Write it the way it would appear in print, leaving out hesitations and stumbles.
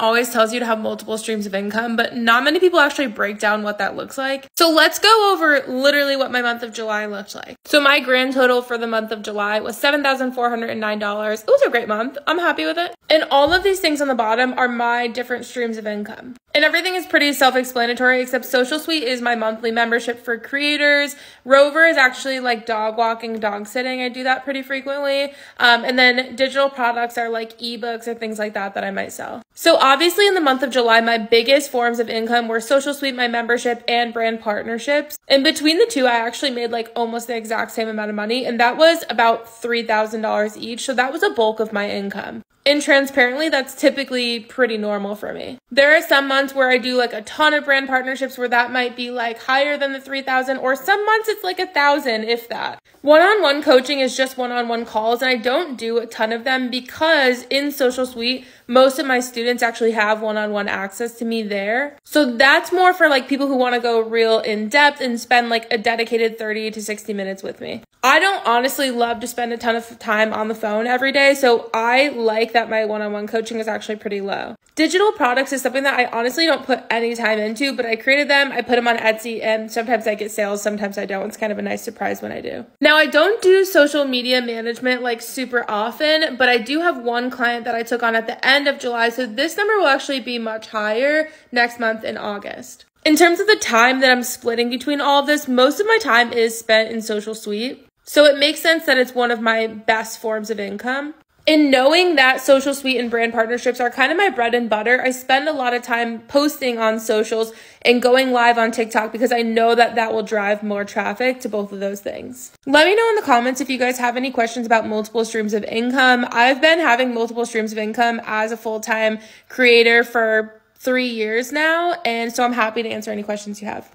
always tells you to have multiple streams of income, but not many people actually break down what that looks like. So let's go over literally what my month of July looked like. So my grand total for the month of July was $7,409. It was a great month. I'm happy with it. And all of these things on the bottom are my different streams of income. And everything is pretty self-explanatory, except Social Suite is my monthly membership for creators. Rover is actually like dog walking, dog sitting. I do that pretty frequently. And then digital products are like ebooks or things like that I might sell. So obviously in the month of July, my biggest forms of income were Social Suite, my membership, and brand partnerships. And between the two, I actually made like almost the exact same amount of money. And that was about $3,000 each. So that was a bulk of my income. And transparently, that's typically pretty normal for me. There are some months where I do like a ton of brand partnerships where that might be like higher than the 3,000, or some months it's like 1,000, if that. One-on-one coaching is just one-on-one calls, and I don't do a ton of them because in Social Suite, most of my students actually have one-on-one access to me there. So that's more for like people who want to go real in depth and spend like a dedicated 30 to 60 minutes with me. I don't honestly love to spend a ton of time on the phone every day, so I like that my one-on-one coaching is actually pretty low. Digital products is something that I honestly don't put any time into, but I created them, I put them on Etsy, and sometimes I get sales, sometimes I don't. It's kind of a nice surprise when I do. Now, I don't do social media management like super often, but I do have one client that I took on at the end of July, so this number will actually be much higher next month in August. In terms of the time that I'm splitting between all of this, most of my time is spent in Social Suite. So it makes sense that it's one of my best forms of income. In knowing that Social Suite and brand partnerships are kind of my bread and butter, I spend a lot of time posting on socials and going live on TikTok because I know that that will drive more traffic to both of those things. Let me know in the comments if you guys have any questions about multiple streams of income. I've been having multiple streams of income as a full-time creator for 3 years now, and so I'm happy to answer any questions you have.